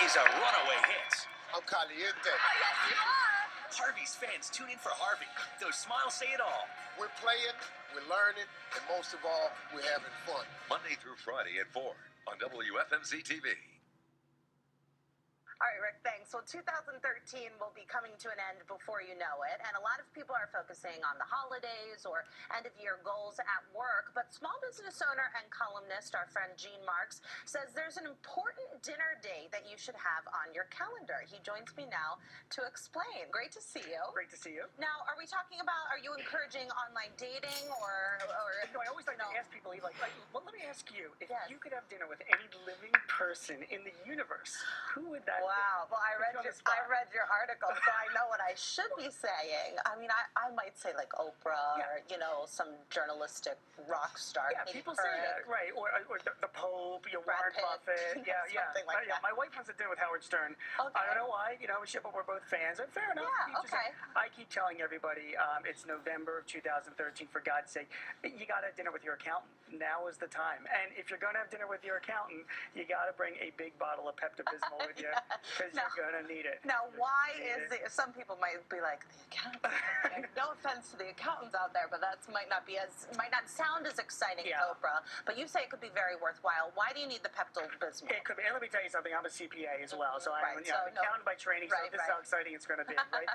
is a runaway hit. I'm caliente. Yes, you are. Harvey's fans tune in for Harvey. Those smiles say it all. We're playing, we're learning, and most of all, we're having fun. Monday through Friday at 4 on WFMZ TV. All right, Rick, thanks. Well, 2013 will be coming to an end before you know it, and a lot of people are focusing on the holidays or end-of-year goals at work, but small business owner and columnist, our friend Gene Marks, says there's an important dinner date that you should have on your calendar. He joins me now to explain. Great to see you. Great to see you. Now, are we talking about, are you encouraging online dating or I always like to ask people, well, let me ask you, if Yes. you could have dinner with any living person in the universe, who would that be? Wow. Well, I read your article, so I know what I should be saying. I mean, I might say like Oprah or, some journalistic rock star. Yeah, people say that, right. Or the Pope, Brad Warren Pitt, Buffett. Yeah. something like that. My wife wants to dinner with Howard Stern. Okay. I don't know why, but we're both fans. And fair enough. Yeah, okay. I keep telling everybody it's November of 2013, for God's sake. You got to have dinner with your accountant. Now is the time. And if you're going to have dinner with your accountant, you got to bring a big bottle of Pepto-Bismol with you. Because you're going to need it. Now, why is it? Some people might be like, the accountant. No offense to the accountants out there, but that might not sound as exciting as Oprah. But you say it could be very worthwhile. Why do you need the Pepto-Bismol? It could be. And let me tell you something. I'm a CPA as well, so I'm an accountant by training. So this is how exciting it's going to be, right?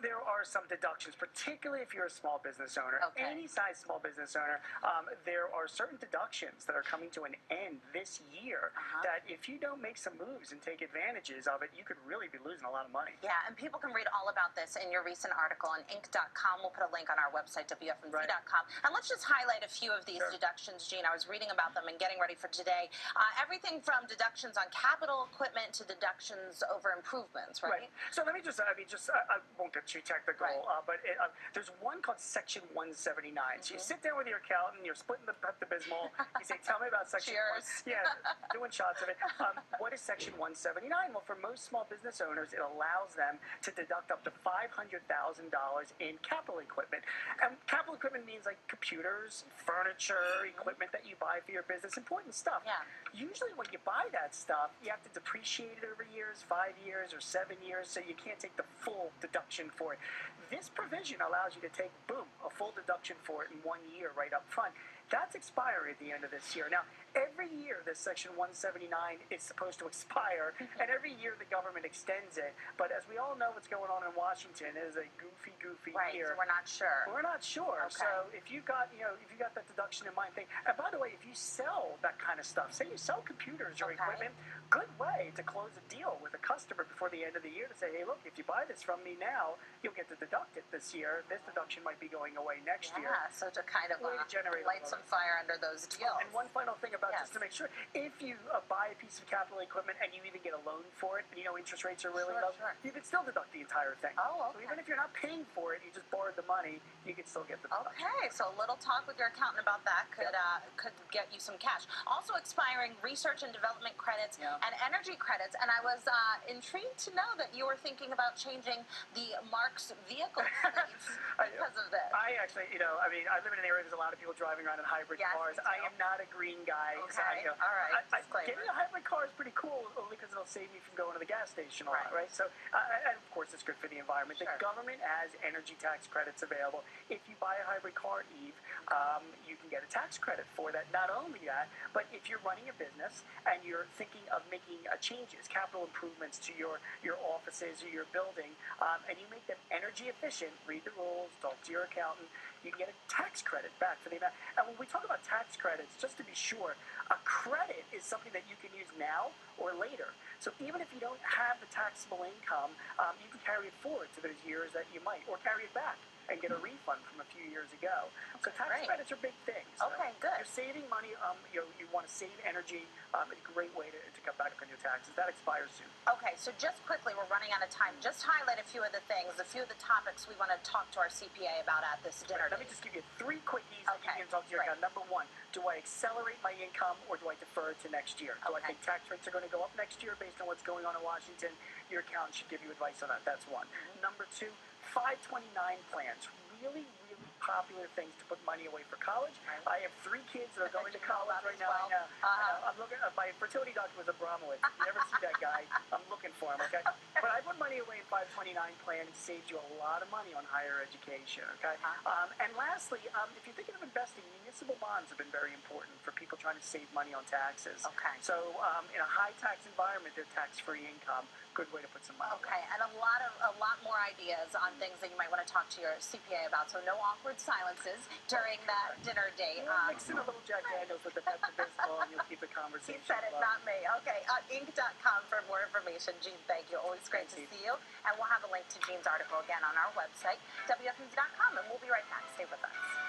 There are some deductions, particularly if you're a small business owner, any size small business owner. There are certain deductions that are coming to an end this year that if you don't make some moves and take advantages of it, you could really be losing a lot of money. Yeah, and people can read all about this in your recent article on Inc.com. We'll put a link on our website, WFMZ.com. And let's just highlight a few of these deductions, Gene. I was reading about them and getting ready for today. Everything from deductions on capital equipment to deductions over improvements, right? So let me I won't get too technical, but there's one called Section 179. So you sit down with your accountant, you're splitting the Pepto-Bismol, you say, tell me about Section 1. Yeah, doing shots of it. What is Section 179? Well, for most small business owners, it allows them to deduct up to $500,000 in capital equipment. And capital equipment means like computers, furniture, equipment that you buy for your business, important stuff. Yeah. Usually when you buy that stuff, you have to depreciate it over years, 5 years or 7 years, so you can't take the full deduction for it. This provision allows you to take, boom, a full deduction for it in 1 year right up front. That's expiring at the end of this year. Now, every year this Section 179 is supposed to expire, and every year the government extends it. But as we all know what's going on in Washington, it is a goofy year. So we're not sure. We're not sure. Okay. So if you got that deduction in mind thing, and by the way, if you sell that kind of stuff, say you sell computers or equipment, good way to close a deal with a customer before the end of the year to say, hey, look, if you buy this from me now, you'll get to deduct it this year. This deduction might be going away next year. Yeah, so to kind of generate light some fire under those deals. And one final thing about just to make sure, if you buy a piece of capital equipment and you even get a loan for it, and interest rates are really low, you can still deduct the entire thing. Oh, okay. So even if you're not paying for it, you just borrowed the money, you can still get the deduction. Okay, so a little talk with your accountant about that could get you some cash. Also expiring research and development credits and energy credits. And I was intrigued to know that you were thinking about changing the Marks vehicle fleets because of this. I actually, I live in an area where there's a lot of people driving around in hybrid cars. I am not a green guy. Okay, all right. Getting a hybrid car is pretty cool, only because it'll save me from going to the gas station a lot, right? So, and of course, it's good for the environment. The government has energy tax credits available. If you buy a hybrid car, Eve, you can get a tax credit for that. Not only that, but if you're running a business and you're thinking of making changes, capital improvements to your offices or your building, and you make them energy efficient, read the rules, talk to your accountant, you can get a tax credit back for the amount. And when we talk about tax credits, just to be sure, a credit is something that you can use now or later. So even if you don't have the taxable income, you can carry it forward to those years that you might, or carry it back and get a refund from a few years ago. So tax credits are big things. Okay, good. You're saving money. You want to save energy. A great way to cut back on your taxes. That expires soon. Okay, so just quickly, we're running out of time. Just highlight a few of the things, a few of the topics we want to talk to our CPA about at this dinner. Let me just give you 3 quickies that you can talk to your account. Number 1, do I accelerate my income or do I defer it to next year? Do I think tax rates are going to go up next year based on what's going on in Washington? Your accountant should give you advice on that. That's one. Number 2, 529 plans. Really popular things to put money away for college. I have 3 kids that are going to college right now. Well. I'm looking. My fertility doctor was Abramowitz. If you ever see that guy, I'm looking for him. Okay, but I put money away in 529 plan. It saved you a lot of money on higher education. Okay, and lastly, if you're thinking of investing, municipal bonds have been very important for people trying to save money on taxes. Okay. So in a high tax environment, they're tax-free income. Good way to put some money. Okay, and a lot more ideas on things that you might want to talk to your CPA about. So no awkward silences during that dinner date. Mix in a little Jack Daniels with the Pepto-Bismol, and you'll keep the conversation. He said it, not me. Okay, Inc.com for more information. Gene, thank you. Always great to see you. And we'll have a link to Gene's article again on our website, WFMZ.com, and we'll be right back. Stay with us.